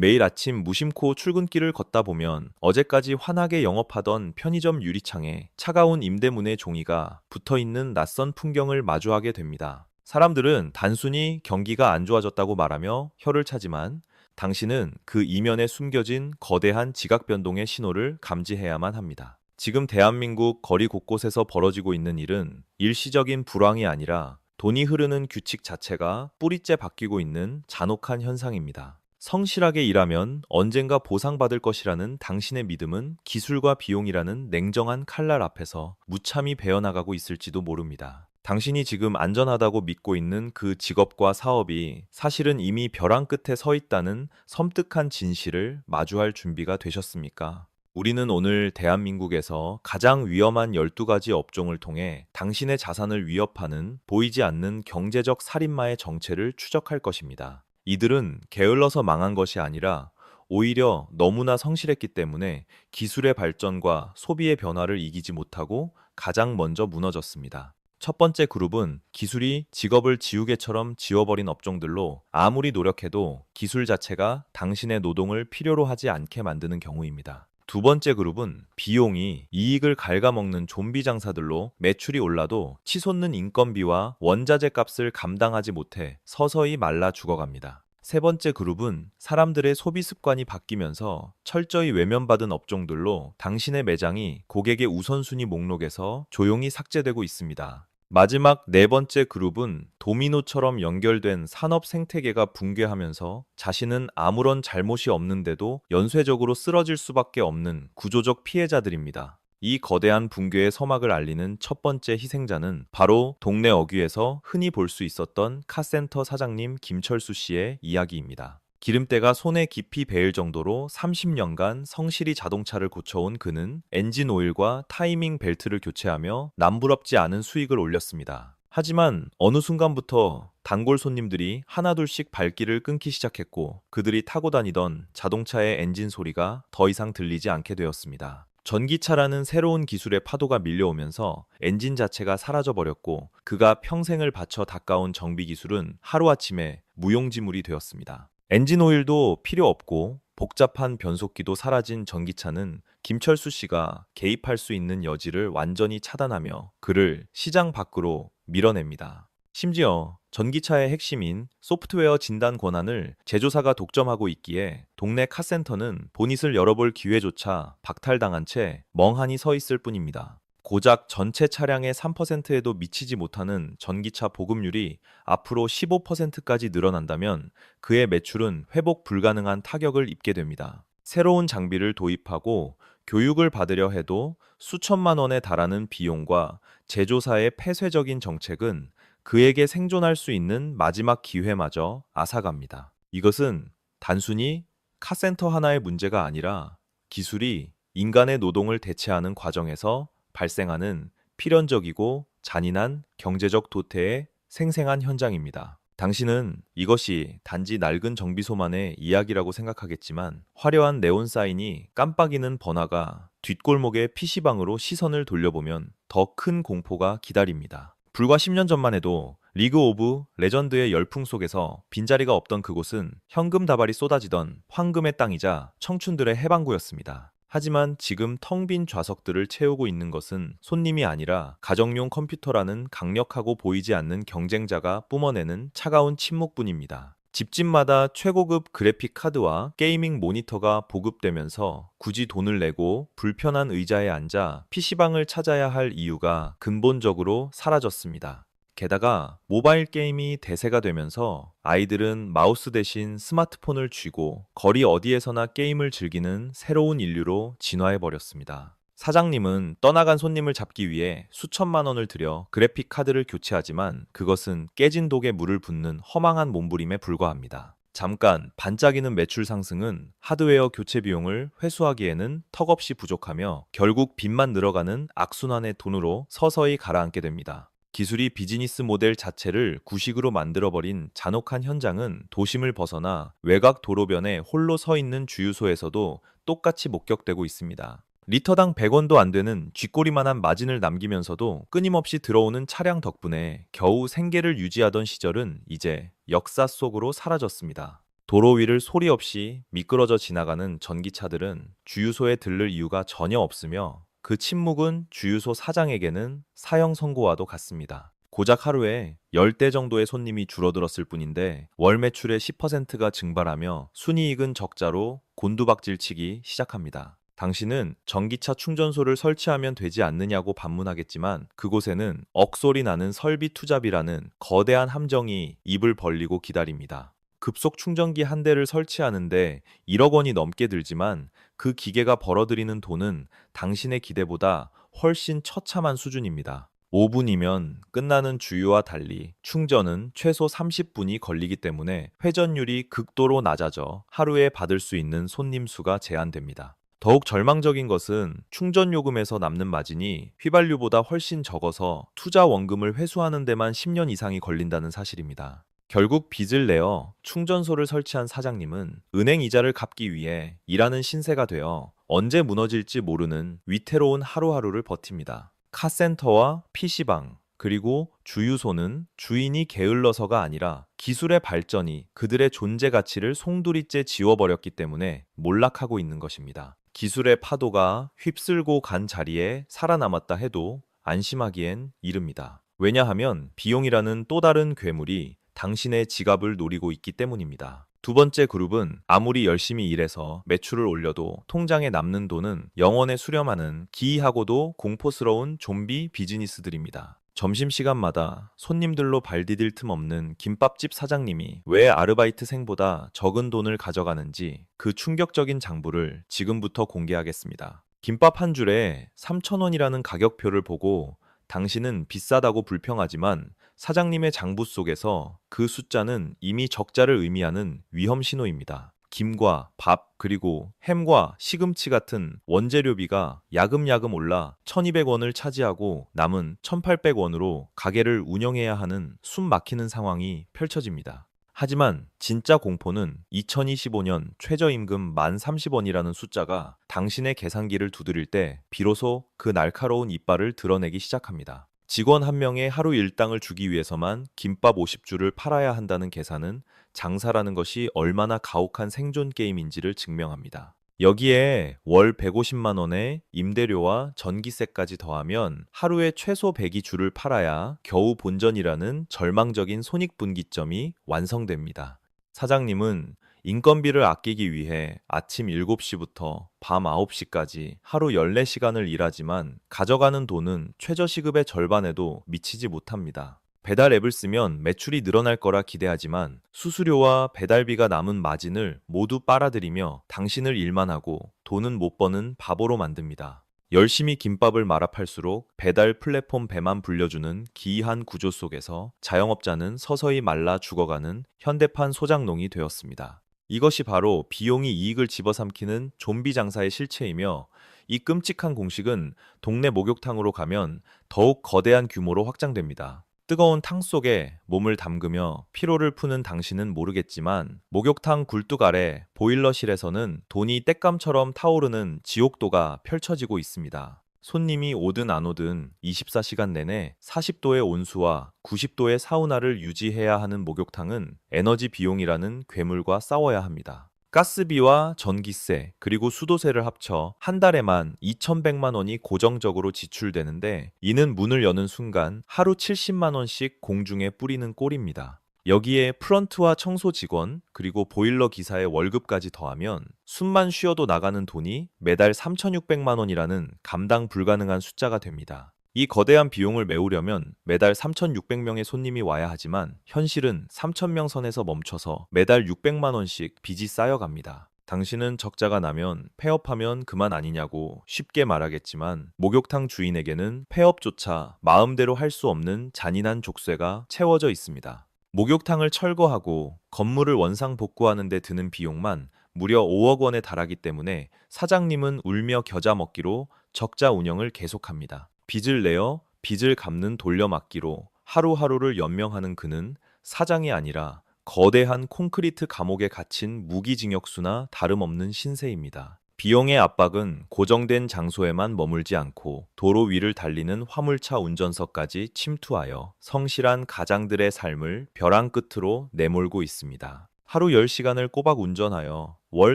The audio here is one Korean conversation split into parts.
매일 아침 무심코 출근길을 걷다 보면 어제까지 환하게 영업하던 편의점 유리창에 차가운 임대문의 종이가 붙어있는 낯선 풍경을 마주하게 됩니다. 사람들은 단순히 경기가 안 좋아졌다고 말하며 혀를 차지만 당신은 그 이면에 숨겨진 거대한 지각 변동의 신호를 감지해야만 합니다. 지금 대한민국 거리 곳곳에서 벌어지고 있는 일은 일시적인 불황이 아니라 돈이 흐르는 규칙 자체가 뿌리째 바뀌고 있는 잔혹한 현상입니다. 성실하게 일하면 언젠가 보상받을 것이라는 당신의 믿음은 기술과 비용이라는 냉정한 칼날 앞에서 무참히 베어나가고 있을지도 모릅니다. 당신이 지금 안전하다고 믿고 있는 그 직업과 사업이 사실은 이미 벼랑 끝에 서 있다는 섬뜩한 진실을 마주할 준비가 되셨습니까? 우리는 오늘 대한민국에서 가장 위험한 12가지 업종을 통해 당신의 자산을 위협하는 보이지 않는 경제적 살인마의 정체를 추적할 것입니다. 이들은 게을러서 망한 것이 아니라 오히려 너무나 성실했기 때문에 기술의 발전과 소비의 변화를 이기지 못하고 가장 먼저 무너졌습니다. 첫 번째 그룹은 기술이 직업을 지우개처럼 지워버린 업종들로 아무리 노력해도 기술 자체가 당신의 노동을 필요로 하지 않게 만드는 경우입니다. 두 번째 그룹은 비용이 이익을 갉아먹는 좀비 장사들로 매출이 올라도 치솟는 인건비와 원자재 값을 감당하지 못해 서서히 말라 죽어갑니다. 세 번째 그룹은 사람들의 소비 습관이 바뀌면서 철저히 외면받은 업종들로 당신의 매장이 고객의 우선순위 목록에서 조용히 삭제되고 있습니다. 마지막 네 번째 그룹은 도미노처럼 연결된 산업 생태계가 붕괴하면서 자신은 아무런 잘못이 없는데도 연쇄적으로 쓰러질 수밖에 없는 구조적 피해자들입니다. 이 거대한 붕괴의 서막을 알리는 첫 번째 희생자는 바로 동네 어귀에서 흔히 볼 수 있었던 카센터 사장님 김철수 씨의 이야기입니다. 기름때가 손에 깊이 배일 정도로 30년간 성실히 자동차를 고쳐온 그는 엔진 오일과 타이밍 벨트를 교체하며 남부럽지 않은 수익을 올렸습니다. 하지만 어느 순간부터 단골 손님들이 하나둘씩 발길을 끊기 시작했고 그들이 타고 다니던 자동차의 엔진 소리가 더 이상 들리지 않게 되었습니다. 전기차라는 새로운 기술의 파도가 밀려오면서 엔진 자체가 사라져버렸고 그가 평생을 바쳐 닦아온 정비 기술은 하루아침에 무용지물이 되었습니다. 엔진 오일도 필요 없고 복잡한 변속기도 사라진 전기차는 김철수 씨가 개입할 수 있는 여지를 완전히 차단하며 그를 시장 밖으로 밀어냅니다. 심지어 전기차의 핵심인 소프트웨어 진단 권한을 제조사가 독점하고 있기에 동네 카센터는 보닛을 열어볼 기회조차 박탈당한 채 멍하니 서 있을 뿐입니다. 고작 전체 차량의 3%에도 미치지 못하는 전기차 보급률이 앞으로 15%까지 늘어난다면 그의 매출은 회복 불가능한 타격을 입게 됩니다. 새로운 장비를 도입하고 교육을 받으려 해도 수천만 원에 달하는 비용과 제조사의 폐쇄적인 정책은 그에게 생존할 수 있는 마지막 기회마저 앗아갑니다. 이것은 단순히 카센터 하나의 문제가 아니라 기술이 인간의 노동을 대체하는 과정에서 발생하는 필연적이고 잔인한 경제적 도태의 생생한 현장입니다. 당신은 이것이 단지 낡은 정비소만의 이야기라고 생각하겠지만 화려한 네온 사인이 깜빡이는 번화가 뒷골목의 PC방으로 시선을 돌려보면 더 큰 공포가 기다립니다. 불과 10년 전만 해도 리그 오브 레전드의 열풍 속에서 빈자리가 없던 그곳은 현금 다발이 쏟아지던 황금의 땅이자 청춘들의 해방구였습니다. 하지만 지금 텅 빈 좌석들을 채우고 있는 것은 손님이 아니라 가정용 컴퓨터라는 강력하고 보이지 않는 경쟁자가 뿜어내는 차가운 침묵뿐입니다. 집집마다 최고급 그래픽 카드와 게이밍 모니터가 보급되면서 굳이 돈을 내고 불편한 의자에 앉아 PC방을 찾아야 할 이유가 근본적으로 사라졌습니다. 게다가 모바일 게임이 대세가 되면서 아이들은 마우스 대신 스마트폰을 쥐고 거리 어디에서나 게임을 즐기는 새로운 인류로 진화해버렸습니다. 사장님은 떠나간 손님을 잡기 위해 수천만 원을 들여 그래픽 카드를 교체하지만 그것은 깨진 독에 물을 붓는 허망한 몸부림에 불과합니다. 잠깐 반짝이는 매출 상승은 하드웨어 교체 비용을 회수하기에는 턱없이 부족하며 결국 빚만 늘어가는 악순환의 돈으로 서서히 가라앉게 됩니다. 기술이 비즈니스 모델 자체를 구식으로 만들어버린 잔혹한 현장은 도심을 벗어나 외곽 도로변에 홀로 서 있는 주유소에서도 똑같이 목격되고 있습니다. 리터당 100원도 안 되는 쥐꼬리만한 마진을 남기면서도 끊임없이 들어오는 차량 덕분에 겨우 생계를 유지하던 시절은 이제 역사 속으로 사라졌습니다. 도로 위를 소리 없이 미끄러져 지나가는 전기차들은 주유소에 들를 이유가 전혀 없으며 그 침묵은 주유소 사장에게는 사형 선고와도 같습니다. 고작 하루에 10대 정도의 손님이 줄어들었을 뿐인데 월 매출의 10%가 증발하며 순이익은 적자로 곤두박질치기 시작합니다. 당신은 전기차 충전소를 설치하면 되지 않느냐고 반문하겠지만 그곳에는 억소리 나는 설비 투자비라는 거대한 함정이 입을 벌리고 기다립니다. 급속 충전기 한 대를 설치하는데 1억 원이 넘게 들지만 그 기계가 벌어들이는 돈은 당신의 기대보다 훨씬 처참한 수준입니다. 5분이면 끝나는 주유와 달리 충전은 최소 30분이 걸리기 때문에 회전율이 극도로 낮아져 하루에 받을 수 있는 손님 수가 제한됩니다. 더욱 절망적인 것은 충전 요금에서 남는 마진이 휘발유보다 훨씬 적어서 투자 원금을 회수하는 데만 10년 이상이 걸린다는 사실입니다. 결국 빚을 내어 충전소를 설치한 사장님은 은행 이자를 갚기 위해 일하는 신세가 되어 언제 무너질지 모르는 위태로운 하루하루를 버팁니다. 카센터와 PC방, 그리고 주유소는 주인이 게을러서가 아니라 기술의 발전이 그들의 존재 가치를 송두리째 지워버렸기 때문에 몰락하고 있는 것입니다. 기술의 파도가 휩쓸고 간 자리에 살아남았다 해도 안심하기엔 이릅니다. 왜냐하면 비용이라는 또 다른 괴물이 당신의 지갑을 노리고 있기 때문입니다. 두 번째 그룹은 아무리 열심히 일해서 매출을 올려도 통장에 남는 돈은 영원에 수렴하는 기이하고도 공포스러운 좀비 비즈니스들입니다. 점심시간마다 손님들로 발 디딜 틈 없는 김밥집 사장님이 왜 아르바이트생보다 적은 돈을 가져가는지 그 충격적인 장부를 지금부터 공개하겠습니다. 김밥 한 줄에 3,000원이라는 가격표를 보고 당신은 비싸다고 불평하지만 사장님의 장부 속에서 그 숫자는 이미 적자를 의미하는 위험 신호입니다. 김과 밥, 그리고 햄과 시금치 같은 원재료비가 야금야금 올라 1,200원을 차지하고 남은 1,800원으로 가게를 운영해야 하는 숨 막히는 상황이 펼쳐집니다. 하지만 진짜 공포는 2025년 최저임금 1030원이라는 숫자가 당신의 계산기를 두드릴 때 비로소 그 날카로운 이빨을 드러내기 시작합니다. 직원 한 명의 하루 일당을 주기 위해서만 김밥 50줄을 팔아야 한다는 계산은 장사라는 것이 얼마나 가혹한 생존 게임인지를 증명합니다. 여기에 월 150만 원의 임대료와 전기세까지 더하면 하루에 최소 100이 줄을 팔아야 겨우 본전이라는 절망적인 손익분기점이 완성됩니다. 사장님은 인건비를 아끼기 위해 아침 7시부터 밤 9시까지 하루 14시간을 일하지만 가져가는 돈은 최저시급의 절반에도 미치지 못합니다. 배달 앱을 쓰면 매출이 늘어날 거라 기대하지만 수수료와 배달비가 남은 마진을 모두 빨아들이며 당신을 일만 하고 돈은 못 버는 바보로 만듭니다. 열심히 김밥을 말아 팔수록 배달 플랫폼 배만 불려주는 기이한 구조 속에서 자영업자는 서서히 말라 죽어가는 현대판 소장농이 되었습니다. 이것이 바로 비용이 이익을 집어삼키는 좀비 장사의 실체이며 이 끔찍한 공식은 동네 목욕탕으로 가면 더욱 거대한 규모로 확장됩니다. 뜨거운 탕 속에 몸을 담그며 피로를 푸는 당신은 모르겠지만 목욕탕 굴뚝 아래 보일러실에서는 돈이 땔감처럼 타오르는 지옥도가 펼쳐지고 있습니다. 손님이 오든 안 오든 24시간 내내 40도의 온수와 90도의 사우나를 유지해야 하는 목욕탕은 에너지 비용이라는 괴물과 싸워야 합니다. 가스비와 전기세, 그리고 수도세를 합쳐 한 달에만 2,100만 원이 고정적으로 지출되는데 이는 문을 여는 순간 하루 70만 원씩 공중에 뿌리는 꼴입니다. 여기에 프런트와 청소 직원, 그리고 보일러 기사의 월급까지 더하면 숨만 쉬어도 나가는 돈이 매달 3,600만 원이라는 감당 불가능한 숫자가 됩니다. 이 거대한 비용을 메우려면 매달 3,600명의 손님이 와야 하지만 현실은 3,000명 선에서 멈춰서 매달 600만 원씩 빚이 쌓여갑니다. 당신은 적자가 나면 폐업하면 그만 아니냐고 쉽게 말하겠지만 목욕탕 주인에게는 폐업조차 마음대로 할 수 없는 잔인한 족쇄가 채워져 있습니다. 목욕탕을 철거하고 건물을 원상 복구하는 데 드는 비용만 무려 5억 원에 달하기 때문에 사장님은 울며 겨자 먹기로 적자 운영을 계속합니다. 빚을 내어 빚을 갚는 돌려막기로 하루하루를 연명하는 그는 사장이 아니라 거대한 콘크리트 감옥에 갇힌 무기징역수나 다름없는 신세입니다. 비용의 압박은 고정된 장소에만 머물지 않고 도로 위를 달리는 화물차 운전석까지 침투하여 성실한 가장들의 삶을 벼랑 끝으로 내몰고 있습니다. 하루 10시간을 꼬박 운전하여 월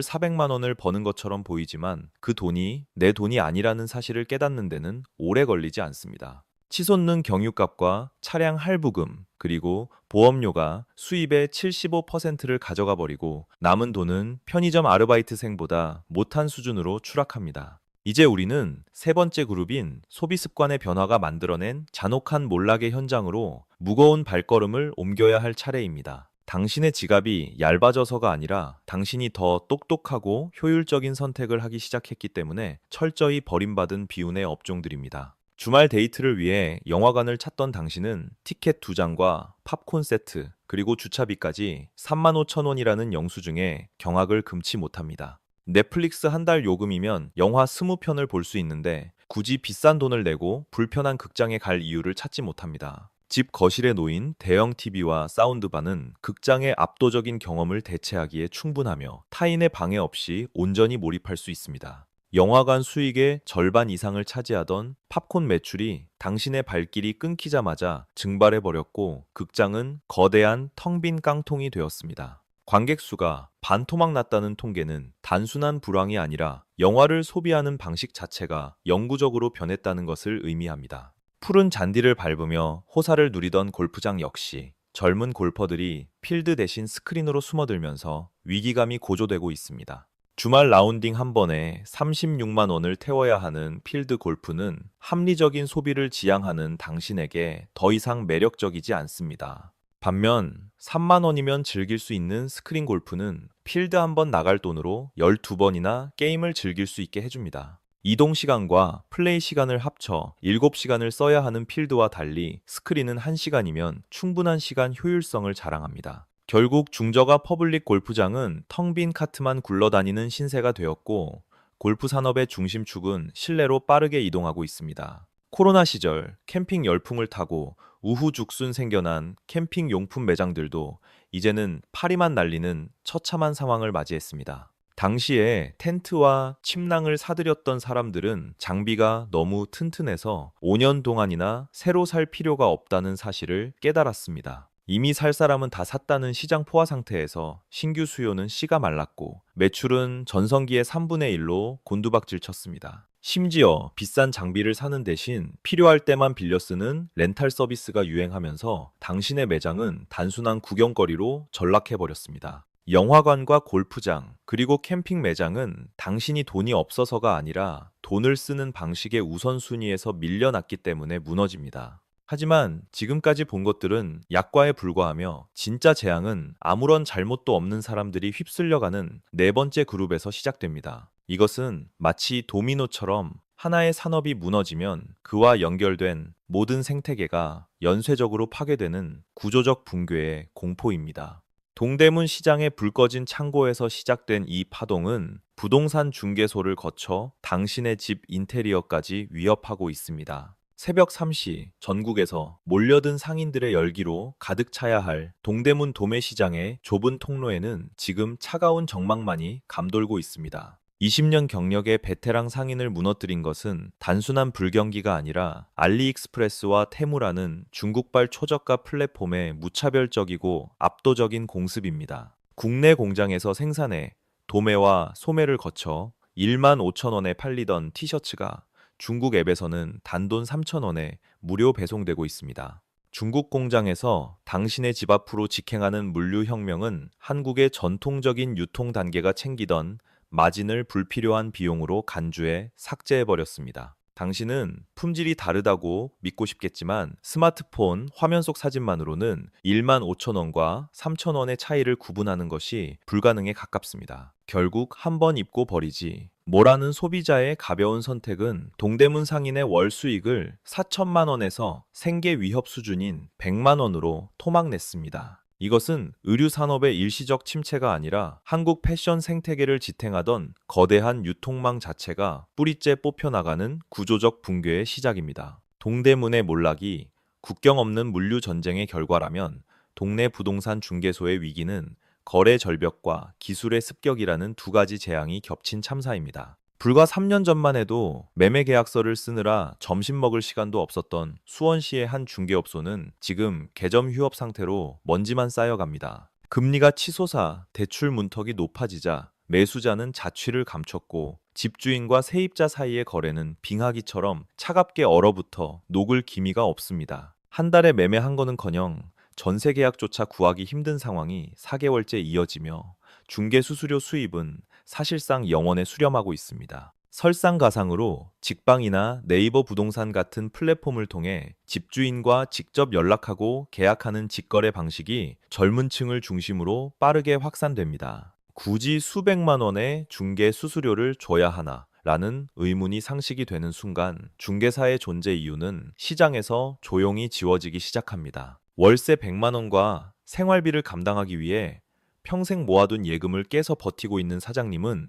400만 원을 버는 것처럼 보이지만 그 돈이 내 돈이 아니라는 사실을 깨닫는 데는 오래 걸리지 않습니다. 치솟는 경유값과 차량 할부금, 그리고 보험료가 수입의 75%를 가져가 버리고 남은 돈은 편의점 아르바이트생보다 못한 수준으로 추락합니다. 이제 우리는 세 번째 그룹인 소비 습관의 변화가 만들어낸 잔혹한 몰락의 현장으로 무거운 발걸음을 옮겨야 할 차례입니다. 당신의 지갑이 얇아져서가 아니라 당신이 더 똑똑하고 효율적인 선택을 하기 시작했기 때문에 철저히 버림받은 비운의 업종들입니다. 주말 데이트를 위해 영화관을 찾던 당신은 티켓 2장과 팝콘 세트, 그리고 주차비까지 35,000원이라는 영수증에 경악을 금치 못합니다. 넷플릭스 한 달 요금이면 영화 20편을 볼 수 있는데 굳이 비싼 돈을 내고 불편한 극장에 갈 이유를 찾지 못합니다. 집 거실에 놓인 대형 TV와 사운드바는 극장의 압도적인 경험을 대체하기에 충분하며 타인의 방해 없이 온전히 몰입할 수 있습니다. 영화관 수익의 절반 이상을 차지하던 팝콘 매출이 당신의 발길이 끊기자마자 증발해버렸고 극장은 거대한 텅 빈 깡통이 되었습니다. 관객 수가 반토막 났다는 통계는 단순한 불황이 아니라 영화를 소비하는 방식 자체가 영구적으로 변했다는 것을 의미합니다. 푸른 잔디를 밟으며 호사를 누리던 골프장 역시 젊은 골퍼들이 필드 대신 스크린으로 숨어들면서 위기감이 고조되고 있습니다. 주말 라운딩 한 번에 36만 원을 태워야 하는 필드 골프는 합리적인 소비를 지향하는 당신에게 더 이상 매력적이지 않습니다. 반면 3만 원이면 즐길 수 있는 스크린 골프는 필드 한 번 나갈 돈으로 12번이나 게임을 즐길 수 있게 해줍니다. 이동 시간과 플레이 시간을 합쳐 7시간을 써야 하는 필드와 달리 스크린은 1시간이면 충분한 시간 효율성을 자랑합니다. 결국 중저가 퍼블릭 골프장은 텅 빈 카트만 굴러다니는 신세가 되었고 골프 산업의 중심축은 실내로 빠르게 이동하고 있습니다. 코로나 시절 캠핑 열풍을 타고 우후죽순 생겨난 캠핑 용품 매장들도 이제는 파리만 날리는 처참한 상황을 맞이했습니다. 당시에 텐트와 침낭을 사들였던 사람들은 장비가 너무 튼튼해서 5년 동안이나 새로 살 필요가 없다는 사실을 깨달았습니다. 이미 살 사람은 다 샀다는 시장 포화 상태에서 신규 수요는 씨가 말랐고 매출은 전성기의 3분의 1로 곤두박질 쳤습니다. 심지어 비싼 장비를 사는 대신 필요할 때만 빌려 쓰는 렌탈 서비스가 유행하면서 당신의 매장은 단순한 구경거리로 전락해버렸습니다. 영화관과 골프장, 그리고 캠핑 매장은 당신이 돈이 없어서가 아니라 돈을 쓰는 방식의 우선순위에서 밀려났기 때문에 무너집니다. 하지만 지금까지 본 것들은 약과에 불과하며 진짜 재앙은 아무런 잘못도 없는 사람들이 휩쓸려가는 네 번째 그룹에서 시작됩니다. 이것은 마치 도미노처럼 하나의 산업이 무너지면 그와 연결된 모든 생태계가 연쇄적으로 파괴되는 구조적 붕괴의 공포입니다. 동대문 시장의 불 꺼진 창고에서 시작된 이 파동은 부동산 중개소를 거쳐 당신의 집 인테리어까지 위협하고 있습니다. 새벽 3시 전국에서 몰려든 상인들의 열기로 가득 차야 할 동대문 도매시장의 좁은 통로에는 지금 차가운 적막만이 감돌고 있습니다. 20년 경력의 베테랑 상인을 무너뜨린 것은 단순한 불경기가 아니라 알리익스프레스와 테무라는 중국발 초저가 플랫폼의 무차별적이고 압도적인 공습입니다. 국내 공장에서 생산해 도매와 소매를 거쳐 1만 5천 원에 팔리던 티셔츠가 중국 앱에서는 단돈 3천 원에 무료 배송되고 있습니다. 중국 공장에서 당신의 집 앞으로 직행하는 물류혁명은 한국의 전통적인 유통 단계가 챙기던 마진을 불필요한 비용으로 간주해 삭제해버렸습니다. 당신은 품질이 다르다고 믿고 싶겠지만 스마트폰 화면 속 사진만으로는 1만 5천 원과 3천 원의 차이를 구분하는 것이 불가능에 가깝습니다. 결국 한 번 입고 버리지 뭐라는 소비자의 가벼운 선택은 동대문 상인의 월 수익을 4천만 원에서 생계 위협 수준인 100만 원으로 토막냈습니다. 이것은 의류 산업의 일시적 침체가 아니라 한국 패션 생태계를 지탱하던 거대한 유통망 자체가 뿌리째 뽑혀나가는 구조적 붕괴의 시작입니다. 동대문의 몰락이 국경 없는 물류 전쟁의 결과라면 동네 부동산 중개소의 위기는 거래 절벽과 기술의 습격이라는 두 가지 재앙이 겹친 참사입니다. 불과 3년 전만 해도 매매 계약서를 쓰느라 점심 먹을 시간도 없었던 수원시의 한 중개업소는 지금 개점 휴업 상태로 먼지만 쌓여갑니다. 금리가 치솟아 대출 문턱이 높아지자 매수자는 자취를 감췄고 집주인과 세입자 사이의 거래는 빙하기처럼 차갑게 얼어붙어 녹을 기미가 없습니다. 한 달에 매매한 거는커녕 전세 계약조차 구하기 힘든 상황이 4개월째 이어지며 중개 수수료 수입은 사실상 영원에 수렴하고 있습니다. 설상가상으로 직방이나 네이버 부동산 같은 플랫폼을 통해 집주인과 직접 연락하고 계약하는 직거래 방식이 젊은 층을 중심으로 빠르게 확산됩니다. 굳이 수백만 원의 중개 수수료를 줘야 하나? 라는 의문이 상식이 되는 순간 중개사의 존재 이유는 시장에서 조용히 지워지기 시작합니다. 월세 100만 원과 생활비를 감당하기 위해 평생 모아둔 예금을 깨서 버티고 있는 사장님은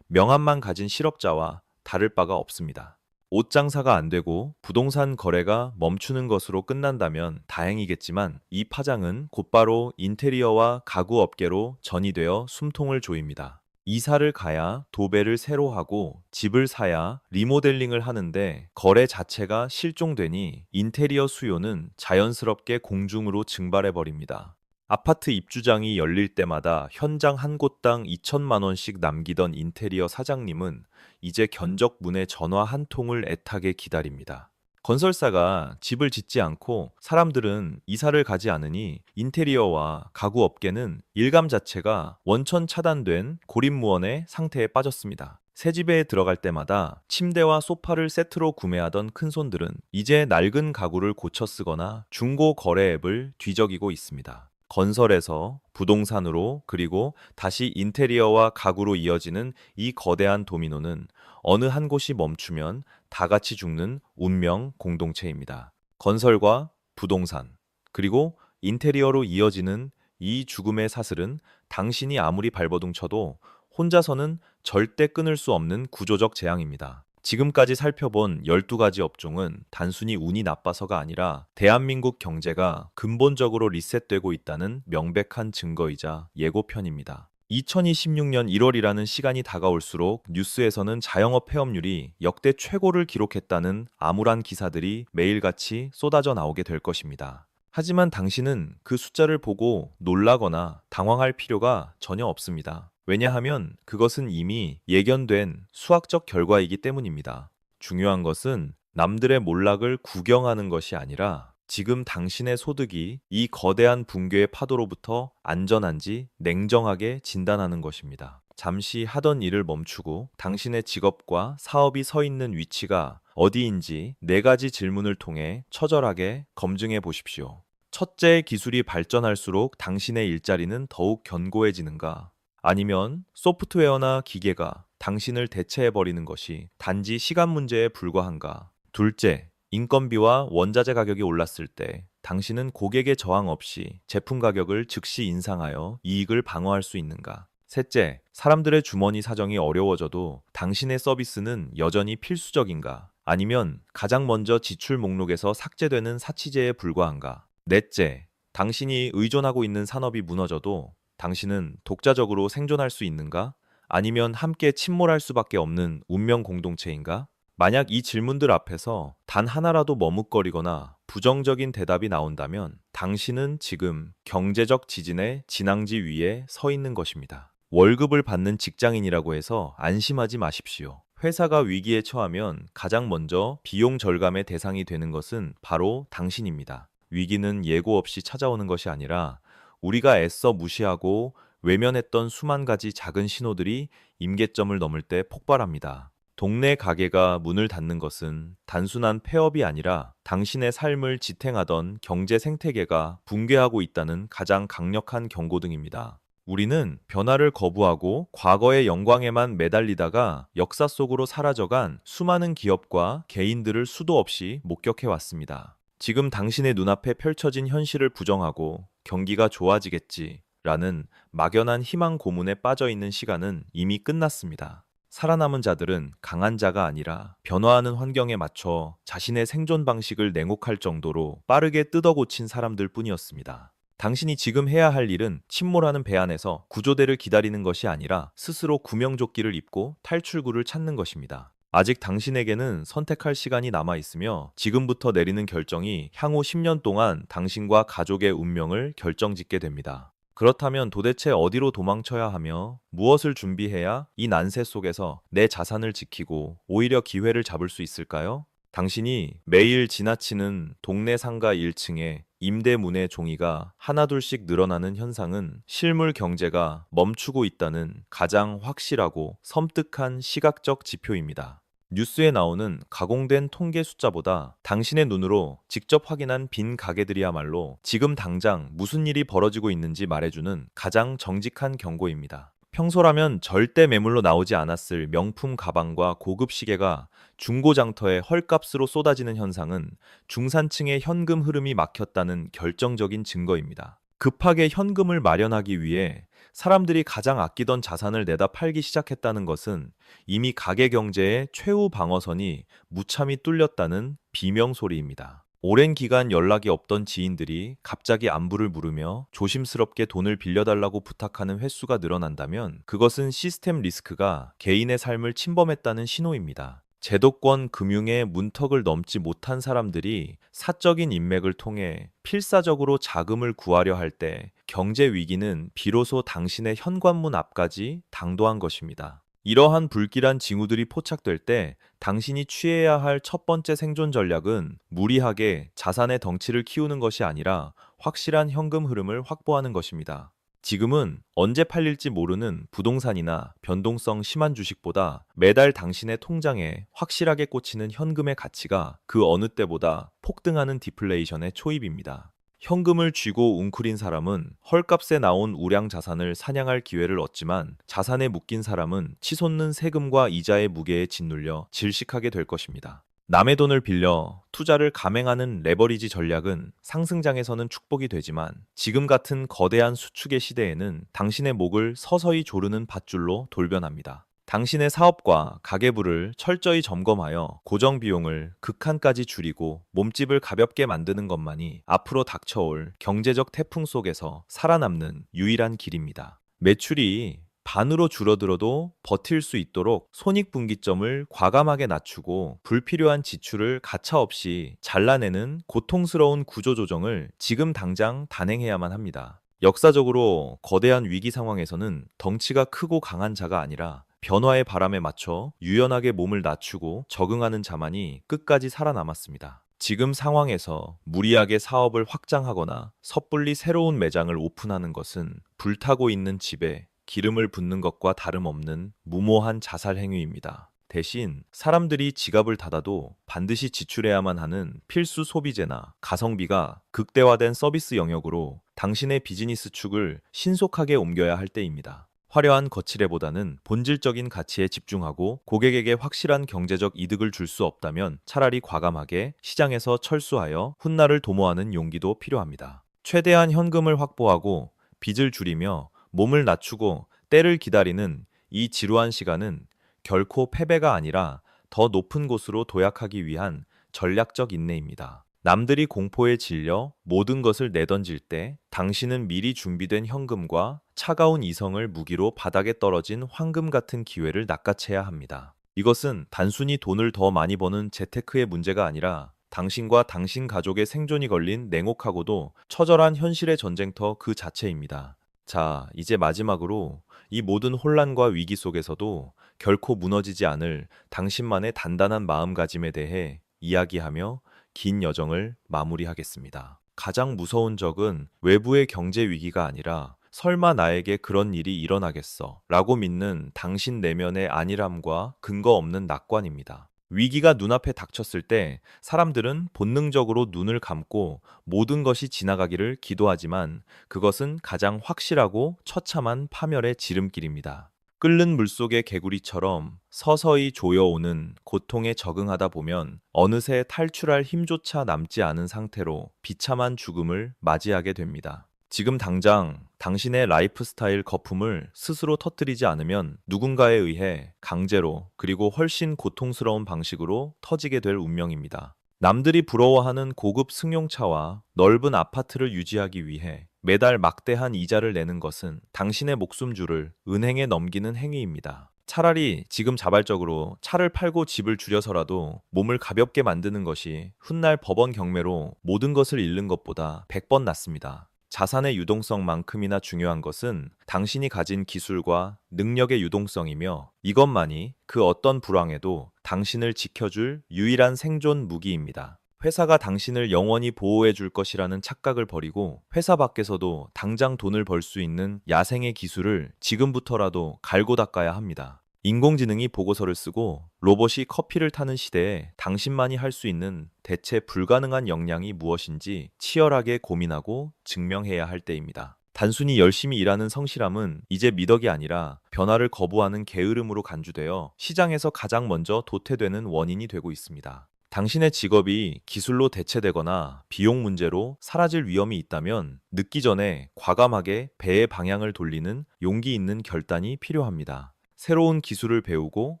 명함만 가진 실업자와 다를 바가 없습니다. 옷 장사가 안 되고 부동산 거래가 멈추는 것으로 끝난다면 다행이겠지만 이 파장은 곧바로 인테리어와 가구 업계로 전이되어 숨통을 조입니다. 이사를 가야 도배를 새로 하고 집을 사야 리모델링을 하는데 거래 자체가 실종되니 인테리어 수요는 자연스럽게 공중으로 증발해 버립니다. 아파트 입주장이 열릴 때마다 현장 한 곳당 2천만 원씩 남기던 인테리어 사장님은 이제 견적 문의 전화 한 통을 애타게 기다립니다. 건설사가 집을 짓지 않고 사람들은 이사를 가지 않으니 인테리어와 가구 업계는 일감 자체가 원천 차단된 고립무원의 상태에 빠졌습니다. 새 집에 들어갈 때마다 침대와 소파를 세트로 구매하던 큰손들은 이제 낡은 가구를 고쳐 쓰거나 중고 거래 앱을 뒤적이고 있습니다. 건설에서 부동산으로 그리고 다시 인테리어와 가구로 이어지는 이 거대한 도미노는 어느 한 곳이 멈추면 다 같이 죽는 운명 공동체입니다. 건설과 부동산, 그리고 인테리어로 이어지는 이 죽음의 사슬은 당신이 아무리 발버둥 쳐도 혼자서는 절대 끊을 수 없는 구조적 재앙입니다. 지금까지 살펴본 12가지 업종은 단순히 운이 나빠서가 아니라 대한민국 경제가 근본적으로 리셋되고 있다는 명백한 증거이자 예고편입니다. 2026년 1월이라는 시간이 다가올수록 뉴스에서는 자영업 폐업률이 역대 최고를 기록했다는 암울한 기사들이 매일같이 쏟아져 나오게 될 것입니다. 하지만 당신은 그 숫자를 보고 놀라거나 당황할 필요가 전혀 없습니다. 왜냐하면 그것은 이미 예견된 수학적 결과이기 때문입니다. 중요한 것은 남들의 몰락을 구경하는 것이 아니라 지금 당신의 소득이 이 거대한 붕괴의 파도로부터 안전한지 냉정하게 진단하는 것입니다. 잠시 하던 일을 멈추고 당신의 직업과 사업이 서 있는 위치가 어디인지 4가지 질문을 통해 처절하게 검증해 보십시오. 첫째, 기술이 발전할수록 당신의 일자리는 더욱 견고해지는가? 아니면 소프트웨어나 기계가 당신을 대체해버리는 것이 단지 시간 문제에 불과한가? 둘째, 인건비와 원자재 가격이 올랐을 때 당신은 고객의 저항 없이 제품 가격을 즉시 인상하여 이익을 방어할 수 있는가? 셋째, 사람들의 주머니 사정이 어려워져도 당신의 서비스는 여전히 필수적인가? 아니면 가장 먼저 지출 목록에서 삭제되는 사치제에 불과한가? 넷째, 당신이 의존하고 있는 산업이 무너져도 당신은 독자적으로 생존할 수 있는가? 아니면 함께 침몰할 수밖에 없는 운명 공동체인가? 만약 이 질문들 앞에서 단 하나라도 머뭇거리거나 부정적인 대답이 나온다면 당신은 지금 경제적 지진의 진앙지 위에 서 있는 것입니다. 월급을 받는 직장인이라고 해서 안심하지 마십시오. 회사가 위기에 처하면 가장 먼저 비용 절감의 대상이 되는 것은 바로 당신입니다. 위기는 예고 없이 찾아오는 것이 아니라 우리가 애써 무시하고 외면했던 수만 가지 작은 신호들이 임계점을 넘을 때 폭발합니다. 동네 가게가 문을 닫는 것은 단순한 폐업이 아니라 당신의 삶을 지탱하던 경제 생태계가 붕괴하고 있다는 가장 강력한 경고등입니다. 우리는 변화를 거부하고 과거의 영광에만 매달리다가 역사 속으로 사라져간 수많은 기업과 개인들을 수도 없이 목격해 왔습니다. 지금 당신의 눈앞에 펼쳐진 현실을 부정하고 경기가 좋아지겠지라는 막연한 희망 고문에 빠져 있는 시간은 이미 끝났습니다. 살아남은 자들은 강한 자가 아니라 변화하는 환경에 맞춰 자신의 생존 방식을 냉혹할 정도로 빠르게 뜯어고친 사람들 뿐이었습니다. 당신이 지금 해야 할 일은 침몰하는 배 안에서 구조대를 기다리는 것이 아니라 스스로 구명조끼를 입고 탈출구를 찾는 것입니다. 아직 당신에게는 선택할 시간이 남아 있으며 지금부터 내리는 결정이 향후 10년 동안 당신과 가족의 운명을 결정짓게 됩니다. 그렇다면 도대체 어디로 도망쳐야 하며 무엇을 준비해야 이 난세 속에서 내 자산을 지키고 오히려 기회를 잡을 수 있을까요? 당신이 매일 지나치는 동네 상가 1층에 임대문의 종이가 하나둘씩 늘어나는 현상은 실물 경제가 멈추고 있다는 가장 확실하고 섬뜩한 시각적 지표입니다. 뉴스에 나오는 가공된 통계 숫자보다 당신의 눈으로 직접 확인한 빈 가게들이야말로 지금 당장 무슨 일이 벌어지고 있는지 말해주는 가장 정직한 경고입니다. 평소라면 절대 매물로 나오지 않았을 명품 가방과 고급 시계가 중고장터에 헐값으로 쏟아지는 현상은 중산층의 현금 흐름이 막혔다는 결정적인 증거입니다. 급하게 현금을 마련하기 위해 사람들이 가장 아끼던 자산을 내다 팔기 시작했다는 것은 이미 가계 경제의 최후 방어선이 무참히 뚫렸다는 비명소리입니다. 오랜 기간 연락이 없던 지인들이 갑자기 안부를 물으며 조심스럽게 돈을 빌려달라고 부탁하는 횟수가 늘어난다면 그것은 시스템 리스크가 개인의 삶을 침범했다는 신호입니다. 제도권 금융의 문턱을 넘지 못한 사람들이 사적인 인맥을 통해 필사적으로 자금을 구하려 할 때 경제 위기는 비로소 당신의 현관문 앞까지 당도한 것입니다. 이러한 불길한 징후들이 포착될 때 당신이 취해야 할 첫 번째 생존 전략은 무리하게 자산의 덩치를 키우는 것이 아니라 확실한 현금 흐름을 확보하는 것입니다. 지금은 언제 팔릴지 모르는 부동산이나 변동성 심한 주식보다 매달 당신의 통장에 확실하게 꽂히는 현금의 가치가 그 어느 때보다 폭등하는 디플레이션의 초입입니다. 현금을 쥐고 웅크린 사람은 헐값에 나온 우량 자산을 사냥할 기회를 얻지만 자산에 묶인 사람은 치솟는 세금과 이자의 무게에 짓눌려 질식하게 될 것입니다. 남의 돈을 빌려 투자를 감행하는 레버리지 전략은 상승장에서는 축복이 되지만 지금 같은 거대한 수축의 시대에는 당신의 목을 서서히 조르는 밧줄로 돌변합니다. 당신의 사업과 가계부를 철저히 점검하여 고정 비용을 극한까지 줄이고 몸집을 가볍게 만드는 것만이 앞으로 닥쳐올 경제적 태풍 속에서 살아남는 유일한 길입니다. 매출이 반으로 줄어들어도 버틸 수 있도록 손익분기점을 과감하게 낮추고 불필요한 지출을 가차없이 잘라내는 고통스러운 구조조정을 지금 당장 단행해야만 합니다. 역사적으로 거대한 위기 상황에서는 덩치가 크고 강한 자가 아니라 변화의 바람에 맞춰 유연하게 몸을 낮추고 적응하는 자만이 끝까지 살아남았습니다. 지금 상황에서 무리하게 사업을 확장하거나 섣불리 새로운 매장을 오픈하는 것은 불타고 있는 집에 기름을 붓는 것과 다름없는 무모한 자살 행위입니다. 대신 사람들이 지갑을 닫아도 반드시 지출해야만 하는 필수 소비재나 가성비가 극대화된 서비스 영역으로 당신의 비즈니스 축을 신속하게 옮겨야 할 때입니다. 화려한 거치레보다는 본질적인 가치에 집중하고 고객에게 확실한 경제적 이득을 줄 수 없다면 차라리 과감하게 시장에서 철수하여 훗날을 도모하는 용기도 필요합니다. 최대한 현금을 확보하고 빚을 줄이며 몸을 낮추고 때를 기다리는 이 지루한 시간은 결코 패배가 아니라 더 높은 곳으로 도약하기 위한 전략적 인내입니다. 남들이 공포에 질려 모든 것을 내던질 때 당신은 미리 준비된 현금과 차가운 이성을 무기로 바닥에 떨어진 황금 같은 기회를 낚아채야 합니다. 이것은 단순히 돈을 더 많이 버는 재테크의 문제가 아니라 당신과 당신 가족의 생존이 걸린 냉혹하고도 처절한 현실의 전쟁터 그 자체입니다. 자, 이제 마지막으로 이 모든 혼란과 위기 속에서도 결코 무너지지 않을 당신만의 단단한 마음가짐에 대해 이야기하며 긴 여정을 마무리하겠습니다. 가장 무서운 적은 외부의 경제 위기가 아니라 설마 나에게 그런 일이 일어나겠어 라고 믿는 당신 내면의 안일함과 근거 없는 낙관입니다. 위기가 눈앞에 닥쳤을 때 사람들은 본능적으로 눈을 감고 모든 것이 지나가기를 기도하지만 그것은 가장 확실하고 처참한 파멸의 지름길입니다. 끓는 물속의 개구리처럼 서서히 조여오는 고통에 적응하다 보면 어느새 탈출할 힘조차 남지 않은 상태로 비참한 죽음을 맞이하게 됩니다. 지금 당장 당신의 라이프 스타일 거품을 스스로 터뜨리지 않으면 누군가에 의해 강제로 그리고 훨씬 고통스러운 방식으로 터지게 될 운명입니다. 남들이 부러워하는 고급 승용차와 넓은 아파트를 유지하기 위해 매달 막대한 이자를 내는 것은 당신의 목숨줄을 은행에 넘기는 행위입니다. 차라리 지금 자발적으로 차를 팔고 집을 줄여서라도 몸을 가볍게 만드는 것이 훗날 법원 경매로 모든 것을 잃는 것보다 100번 낫습니다. 자산의 유동성만큼이나 중요한 것은 당신이 가진 기술과 능력의 유동성이며 이것만이 그 어떤 불황에도 당신을 지켜줄 유일한 생존 무기입니다. 회사가 당신을 영원히 보호해 줄 것이라는 착각을 버리고 회사 밖에서도 당장 돈을 벌 수 있는 야생의 기술을 지금부터라도 갈고 닦아야 합니다. 인공지능이 보고서를 쓰고 로봇이 커피를 타는 시대에 당신만이 할 수 있는 대체 불가능한 역량이 무엇인지 치열하게 고민하고 증명해야 할 때입니다. 단순히 열심히 일하는 성실함은 이제 미덕이 아니라 변화를 거부하는 게으름으로 간주되어 시장에서 가장 먼저 도태되는 원인이 되고 있습니다. 당신의 직업이 기술로 대체되거나 비용 문제로 사라질 위험이 있다면 늦기 전에 과감하게 배의 방향을 돌리는 용기 있는 결단이 필요합니다. 새로운 기술을 배우고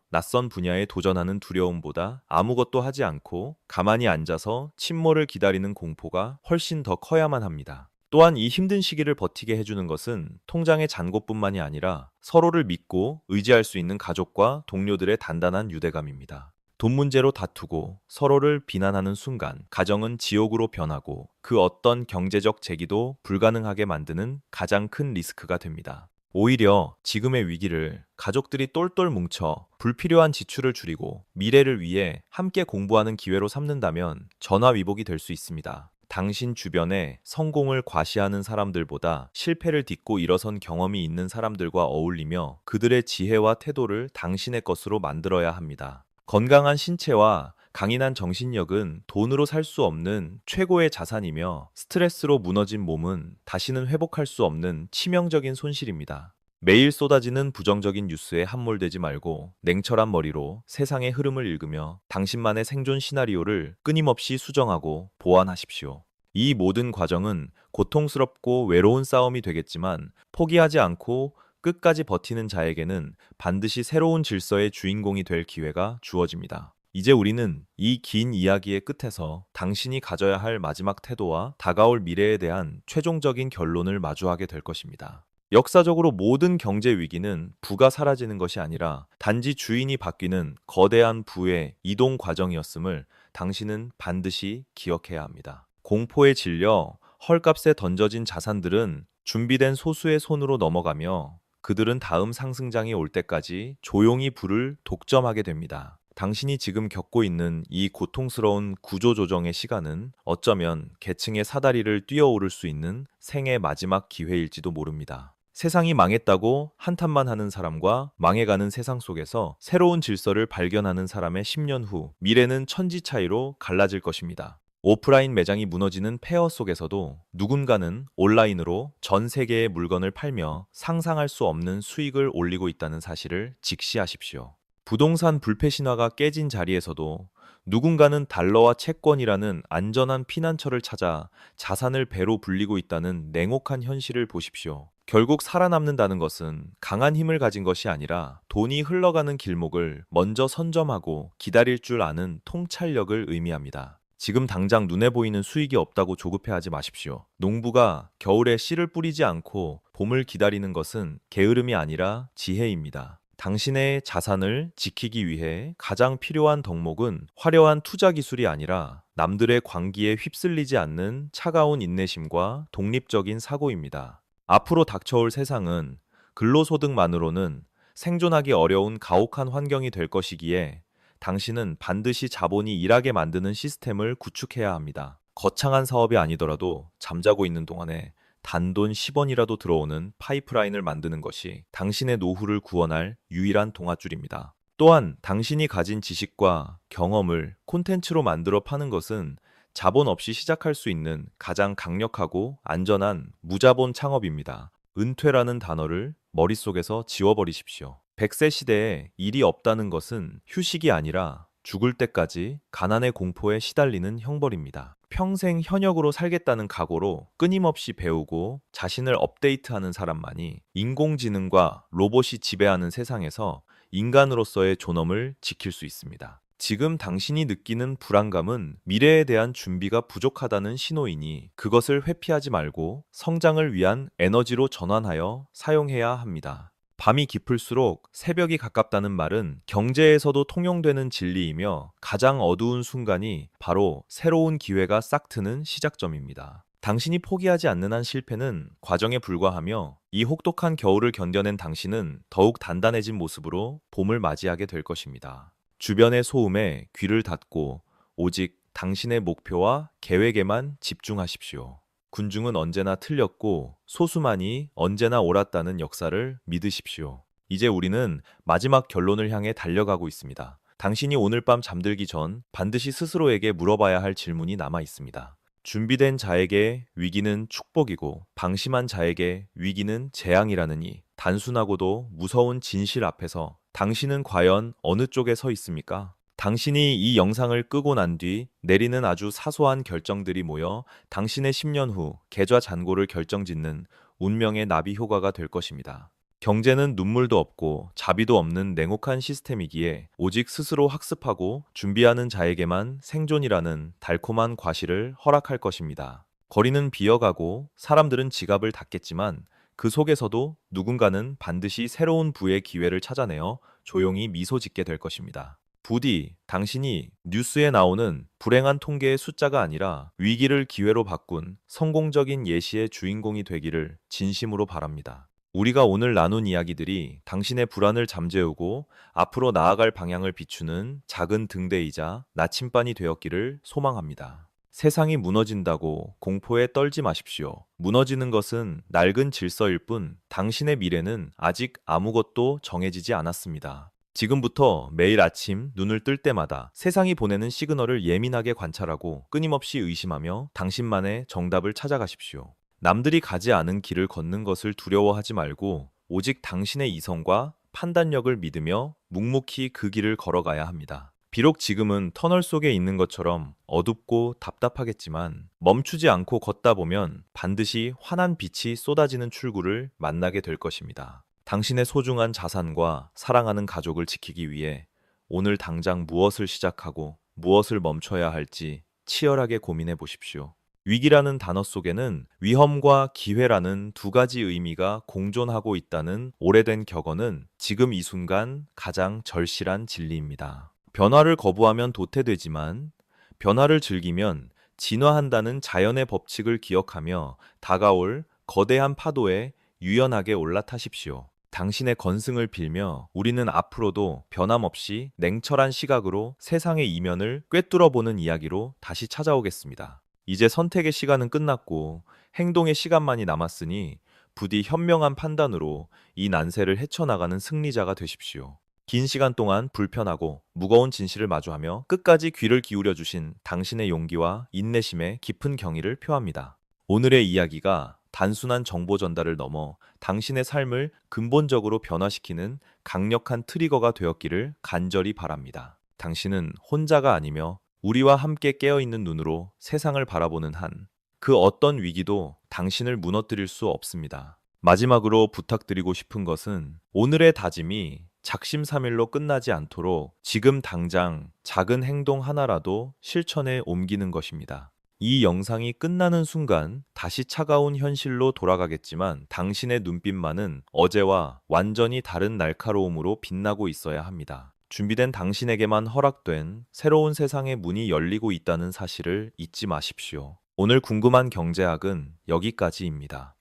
낯선 분야에 도전하는 두려움보다 아무것도 하지 않고 가만히 앉아서 침몰을 기다리는 공포가 훨씬 더 커야만 합니다. 또한 이 힘든 시기를 버티게 해주는 것은 통장의 잔고뿐만이 아니라 서로를 믿고 의지할 수 있는 가족과 동료들의 단단한 유대감입니다. 돈 문제로 다투고 서로를 비난하는 순간 가정은 지옥으로 변하고 그 어떤 경제적 재기도 불가능하게 만드는 가장 큰 리스크가 됩니다. 오히려 지금의 위기를 가족들이 똘똘 뭉쳐 불필요한 지출을 줄이고 미래를 위해 함께 공부하는 기회로 삼는다면 전화위복이 될 수 있습니다. 당신 주변에 성공을 과시하는 사람들보다 실패를 딛고 일어선 경험이 있는 사람들과 어울리며 그들의 지혜와 태도를 당신의 것으로 만들어야 합니다. 건강한 신체와 강인한 정신력은 돈으로 살 수 없는 최고의 자산이며 스트레스로 무너진 몸은 다시는 회복할 수 없는 치명적인 손실입니다. 매일 쏟아지는 부정적인 뉴스에 함몰되지 말고 냉철한 머리로 세상의 흐름을 읽으며 당신만의 생존 시나리오를 끊임없이 수정하고 보완하십시오. 이 모든 과정은 고통스럽고 외로운 싸움이 되겠지만 포기하지 않고 끝까지 버티는 자에게는 반드시 새로운 질서의 주인공이 될 기회가 주어집니다. 이제 우리는 이 긴 이야기의 끝에서 당신이 가져야 할 마지막 태도와 다가올 미래에 대한 최종적인 결론을 마주하게 될 것입니다. 역사적으로 모든 경제 위기는 부가 사라지는 것이 아니라 단지 주인이 바뀌는 거대한 부의 이동 과정이었음을 당신은 반드시 기억해야 합니다. 공포에 질려 헐값에 던져진 자산들은 준비된 소수의 손으로 넘어가며 그들은 다음 상승장이 올 때까지 조용히 부를 독점하게 됩니다. 당신이 지금 겪고 있는 이 고통스러운 구조조정의 시간은 어쩌면 계층의 사다리를 뛰어오를 수 있는 생의 마지막 기회일지도 모릅니다. 세상이 망했다고 한탄만 하는 사람과 망해가는 세상 속에서 새로운 질서를 발견하는 사람의 10년 후 미래는 천지 차이로 갈라질 것입니다. 오프라인 매장이 무너지는 폐허 속에서도 누군가는 온라인으로 전 세계의 물건을 팔며 상상할 수 없는 수익을 올리고 있다는 사실을 직시하십시오. 부동산 불패 신화가 깨진 자리에서도 누군가는 달러와 채권이라는 안전한 피난처를 찾아 자산을 배로 불리고 있다는 냉혹한 현실을 보십시오. 결국 살아남는다는 것은 강한 힘을 가진 것이 아니라 돈이 흘러가는 길목을 먼저 선점하고 기다릴 줄 아는 통찰력을 의미합니다. 지금 당장 눈에 보이는 수익이 없다고 조급해하지 마십시오. 농부가 겨울에 씨를 뿌리지 않고 봄을 기다리는 것은 게으름이 아니라 지혜입니다. 당신의 자산을 지키기 위해 가장 필요한 덕목은 화려한 투자 기술이 아니라 남들의 광기에 휩쓸리지 않는 차가운 인내심과 독립적인 사고입니다. 앞으로 닥쳐올 세상은 근로소득만으로는 생존하기 어려운 가혹한 환경이 될 것이기에 당신은 반드시 자본이 일하게 만드는 시스템을 구축해야 합니다. 거창한 사업이 아니더라도 잠자고 있는 동안에 단돈 10원이라도 들어오는 파이프라인을 만드는 것이 당신의 노후를 구원할 유일한 동아줄입니다. 또한 당신이 가진 지식과 경험을 콘텐츠로 만들어 파는 것은 자본 없이 시작할 수 있는 가장 강력하고 안전한 무자본 창업입니다. 은퇴라는 단어를 머릿속에서 지워버리십시오. 100세 시대에 일이 없다는 것은 휴식이 아니라 죽을 때까지 가난의 공포에 시달리는 형벌입니다. 평생 현역으로 살겠다는 각오로 끊임없이 배우고 자신을 업데이트하는 사람만이 인공지능과 로봇이 지배하는 세상에서 인간으로서의 존엄을 지킬 수 있습니다. 지금 당신이 느끼는 불안감은 미래에 대한 준비가 부족하다는 신호이니 그것을 회피하지 말고 성장을 위한 에너지로 전환하여 사용해야 합니다. 밤이 깊을수록 새벽이 가깝다는 말은 경제에서도 통용되는 진리이며 가장 어두운 순간이 바로 새로운 기회가 싹트는 시작점입니다. 당신이 포기하지 않는 한 실패는 과정에 불과하며 이 혹독한 겨울을 견뎌낸 당신은 더욱 단단해진 모습으로 봄을 맞이하게 될 것입니다. 주변의 소음에 귀를 닫고 오직 당신의 목표와 계획에만 집중하십시오. 군중은 언제나 틀렸고 소수만이 언제나 옳았다는 역사를 믿으십시오. 이제 우리는 마지막 결론을 향해 달려가고 있습니다. 당신이 오늘 밤 잠들기 전 반드시 스스로에게 물어봐야 할 질문이 남아 있습니다. 준비된 자에게 위기는 축복이고 방심한 자에게 위기는 재앙이라느니 단순하고도 무서운 진실 앞에서 당신은 과연 어느 쪽에 서 있습니까? 당신이 이 영상을 끄고 난 뒤 내리는 아주 사소한 결정들이 모여 당신의 10년 후 계좌잔고를 결정짓는 운명의 나비 효과가 될 것입니다. 경제는 눈물도 없고 자비도 없는 냉혹한 시스템이기에 오직 스스로 학습하고 준비하는 자에게만 생존이라는 달콤한 과실을 허락할 것입니다. 거리는 비어가고 사람들은 지갑을 닫겠지만 그 속에서도 누군가는 반드시 새로운 부의 기회를 찾아내어 조용히 미소 짓게 될 것입니다. 부디 당신이 뉴스에 나오는 불행한 통계의 숫자가 아니라 위기를 기회로 바꾼 성공적인 예시의 주인공이 되기를 진심으로 바랍니다. 우리가 오늘 나눈 이야기들이 당신의 불안을 잠재우고 앞으로 나아갈 방향을 비추는 작은 등대이자 나침반이 되었기를 소망합니다. 세상이 무너진다고 공포에 떨지 마십시오. 무너지는 것은 낡은 질서일 뿐 당신의 미래는 아직 아무것도 정해지지 않았습니다. 지금부터 매일 아침 눈을 뜰 때마다 세상이 보내는 시그널을 예민하게 관찰하고 끊임없이 의심하며 당신만의 정답을 찾아가십시오. 남들이 가지 않은 길을 걷는 것을 두려워하지 말고 오직 당신의 이성과 판단력을 믿으며 묵묵히 그 길을 걸어가야 합니다. 비록 지금은 터널 속에 있는 것처럼 어둡고 답답하겠지만 멈추지 않고 걷다 보면 반드시 환한 빛이 쏟아지는 출구를 만나게 될 것입니다. 당신의 소중한 자산과 사랑하는 가족을 지키기 위해 오늘 당장 무엇을 시작하고 무엇을 멈춰야 할지 치열하게 고민해 보십시오. 위기라는 단어 속에는 위험과 기회라는 두 가지 의미가 공존하고 있다는 오래된 격언은 지금 이 순간 가장 절실한 진리입니다. 변화를 거부하면 도태되지만 변화를 즐기면 진화한다는 자연의 법칙을 기억하며 다가올 거대한 파도에 유연하게 올라타십시오. 당신의 건승을 빌며 우리는 앞으로도 변함없이 냉철한 시각으로 세상의 이면을 꿰뚫어보는 이야기로 다시 찾아오겠습니다. 이제 선택의 시간은 끝났고 행동의 시간만이 남았으니 부디 현명한 판단으로 이 난세를 헤쳐나가는 승리자가 되십시오. 긴 시간 동안 불편하고 무거운 진실을 마주하며 끝까지 귀를 기울여 주신 당신의 용기와 인내심에 깊은 경의를 표합니다. 오늘의 이야기가 단순한 정보 전달을 넘어 당신의 삶을 근본적으로 변화시키는 강력한 트리거가 되었기를 간절히 바랍니다. 당신은 혼자가 아니며 우리와 함께 깨어있는 눈으로 세상을 바라보는 한 그 어떤 위기도 당신을 무너뜨릴 수 없습니다. 마지막으로 부탁드리고 싶은 것은 오늘의 다짐이 작심삼일로 끝나지 않도록 지금 당장 작은 행동 하나라도 실천에 옮기는 것입니다. 이 영상이 끝나는 순간 다시 차가운 현실로 돌아가겠지만 당신의 눈빛만은 어제와 완전히 다른 날카로움으로 빛나고 있어야 합니다. 준비된 당신에게만 허락된 새로운 세상의 문이 열리고 있다는 사실을 잊지 마십시오. 오늘 궁금한 경제학은 여기까지입니다.